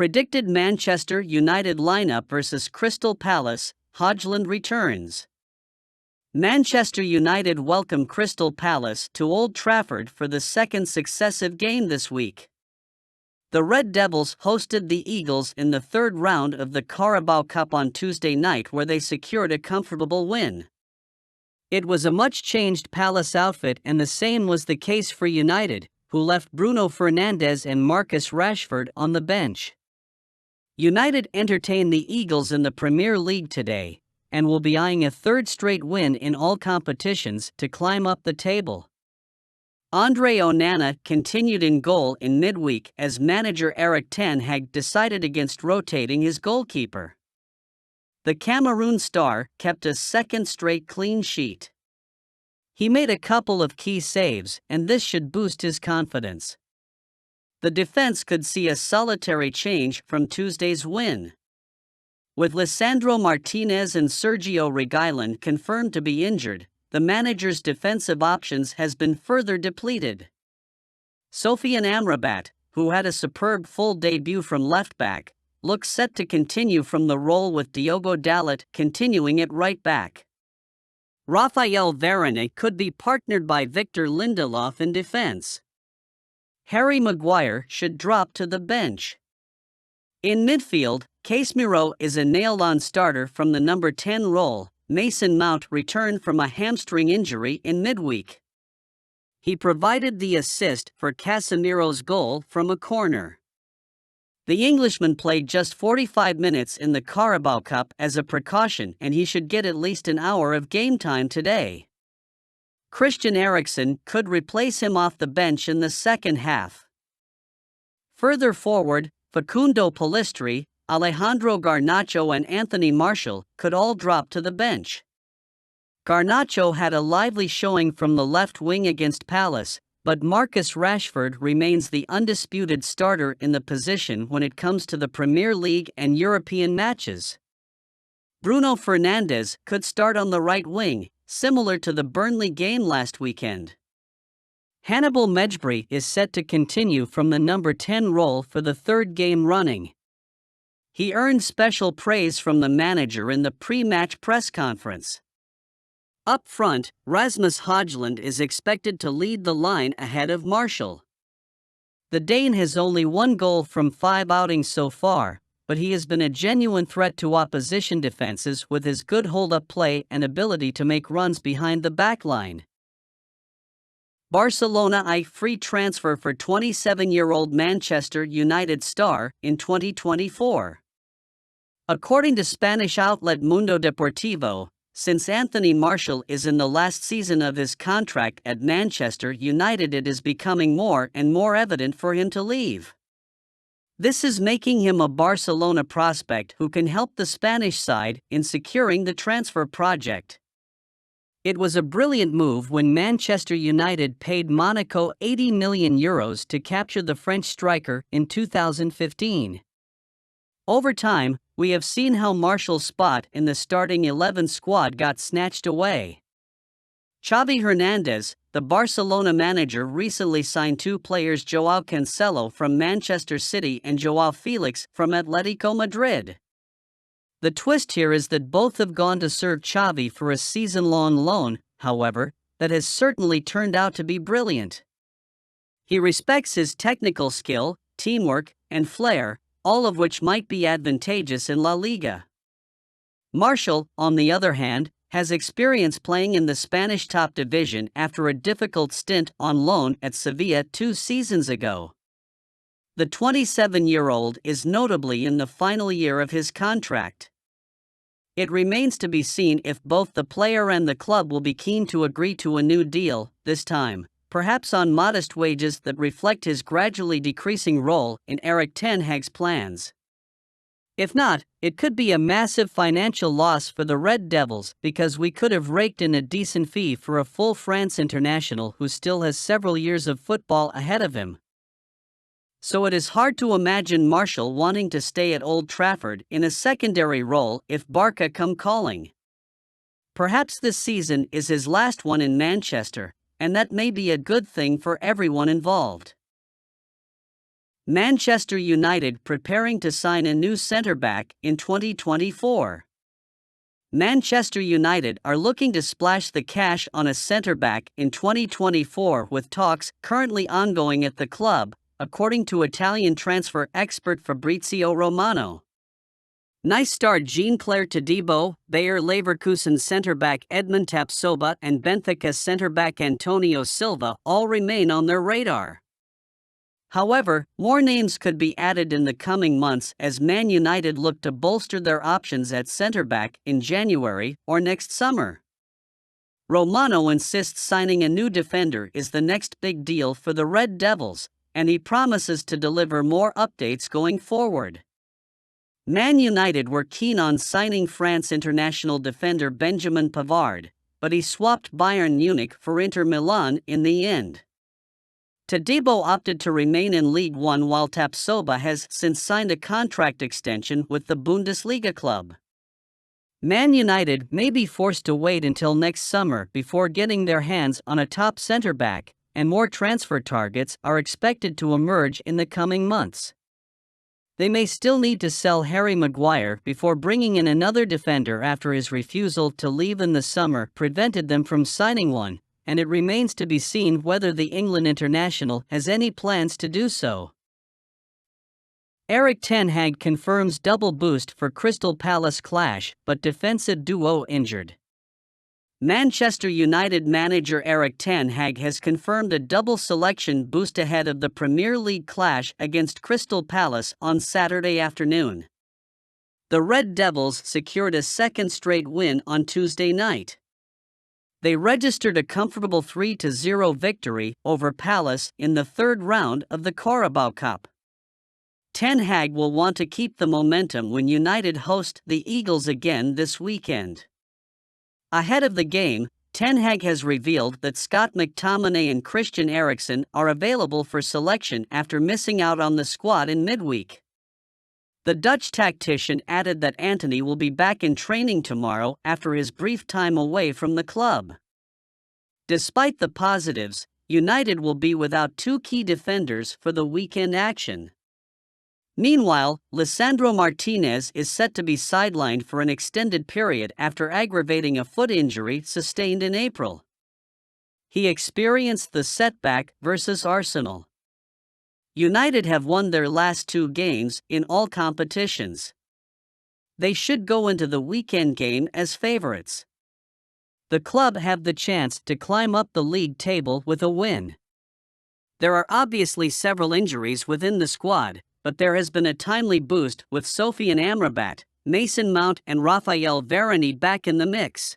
Predicted Manchester United lineup versus Crystal Palace, Højlund returns. Manchester United welcome Crystal Palace to Old Trafford for the second successive game this week. The Red Devils hosted the Eagles in the third round of the Carabao Cup on Tuesday night, where they secured a comfortable win. It was a much-changed Palace outfit, and the same was the case for United, who left Bruno Fernandes and Marcus Rashford on the bench. United entertained the Eagles in the Premier League today, and will be eyeing a third straight win in all competitions to climb up the table. Andre Onana continued in goal in midweek as manager Erik ten Hag decided against rotating his goalkeeper. The Cameroon star kept a second straight clean sheet. He made a couple of key saves, and this should boost his confidence. The defense could see a solitary change from Tuesday's win. With Lisandro Martinez and Sergio Reguilon confirmed to be injured, the manager's defensive options has been further depleted. Sofian Amrabat, who had a superb full debut from left-back, looks set to continue from the role, with Diogo Dalot continuing at right-back. Raphael Varane could be partnered by Victor Lindelof in defense. Harry Maguire should drop to the bench. In midfield, Casemiro is a nailed-on starter from the number 10 role. Mason Mount returned from a hamstring injury in midweek. He provided the assist for Casemiro's goal from a corner. The Englishman played just 45 minutes in the Carabao Cup as a precaution, and he should get at least an hour of game time today. Christian Eriksen could replace him off the bench in the second half. Further forward, Facundo Pellistri, Alejandro Garnacho and Anthony Martial could all drop to the bench. Garnacho had a lively showing from the left wing against Palace, but Marcus Rashford remains the undisputed starter in the position when it comes to the Premier League and European matches. Bruno Fernandes could start on the right wing, similar to the Burnley game last weekend. Hannibal Mejbri is set to continue from the number 10 role for the third game running. He earned special praise from the manager in the pre-match press conference. Up front, Rasmus Højlund is expected to lead the line ahead of Martial. The Dane has only one goal from 5 outings so far, but he has been a genuine threat to opposition defenses with his good hold-up play and ability to make runs behind the backline. Barcelona eye free transfer for 27-year-old Manchester United star in 2024. According to Spanish outlet Mundo Deportivo, since Anthony Martial is in the last season of his contract at Manchester United, it is becoming more and more evident for him to leave. This is making him a Barcelona prospect who can help the Spanish side in securing the transfer project. It was a brilliant move when Manchester United paid Monaco €80 million to capture the French striker in 2015. Over time, we have seen how Martial's spot in the starting 11 squad got snatched away. Xavi Hernandez, the Barcelona manager, recently signed 2 players, Joao Cancelo from Manchester City and Joao Felix from Atletico Madrid. The twist here is that both have gone to serve Xavi for a season-long loan, however, that has certainly turned out to be brilliant. He respects his technical skill, teamwork, and flair, all of which might be advantageous in La Liga. Martial, on the other hand, has experience playing in the Spanish top division after a difficult stint on loan at Sevilla 2 seasons ago. The 27-year-old is notably in the final year of his contract. It remains to be seen if both the player and the club will be keen to agree to a new deal, this time, perhaps on modest wages that reflect his gradually decreasing role in Erik ten Hag's plans. If not, it could be a massive financial loss for the Red Devils, because we could have raked in a decent fee for a full France international who still has several years of football ahead of him. So it is hard to imagine Martial wanting to stay at Old Trafford in a secondary role if Barca come calling. Perhaps this season is his last one in Manchester, and that may be a good thing for everyone involved. Manchester United preparing to sign a new centre-back in 2024. Manchester United are looking to splash the cash on a centre-back in 2024 with talks currently ongoing at the club, according to Italian transfer expert Fabrizio Romano. Nice star Jean-Claire Todibo, Bayer Leverkusen centre-back Edmond Tapsoba and Benfica centre-back Antonio Silva all remain on their radar. However, more names could be added in the coming months as Man United look to bolster their options at centre-back in January or next summer. Romano insists signing a new defender is the next big deal for the Red Devils, and he promises to deliver more updates going forward. Man United were keen on signing France international defender Benjamin Pavard, but he swapped Bayern Munich for Inter Milan in the end. Todibo opted to remain in League One while Tapsoba has since signed a contract extension with the Bundesliga club. Man United may be forced to wait until next summer before getting their hands on a top centre-back, and more transfer targets are expected to emerge in the coming months. They may still need to sell Harry Maguire before bringing in another defender after his refusal to leave in the summer prevented them from signing one, and it remains to be seen whether the England international has any plans to do so. Erik ten Hag confirms double boost for Crystal Palace clash, but defensive duo injured. Manchester United manager Erik ten Hag has confirmed a double selection boost ahead of the Premier League clash against Crystal Palace on Saturday afternoon. The Red Devils secured a second straight win on Tuesday night. They registered a comfortable 3-0 victory over Palace in the third round of the Carabao Cup. Ten Hag will want to keep the momentum when United host the Eagles again this weekend. Ahead of the game, Ten Hag has revealed that Scott McTominay and Christian Eriksen are available for selection after missing out on the squad in midweek. The Dutch tactician added that Antony will be back in training tomorrow after his brief time away from the club. Despite the positives, United will be without two key defenders for the weekend action. Meanwhile, Lisandro Martinez is set to be sidelined for an extended period after aggravating a foot injury sustained in April. He experienced the setback versus Arsenal. United have won their last two games in all competitions. They should go into the weekend game as favorites. The club have the chance to climb up the league table with a win. There are obviously several injuries within the squad, but there has been a timely boost with Sofyan Amrabat, Mason Mount and Raphael Varane back in the mix.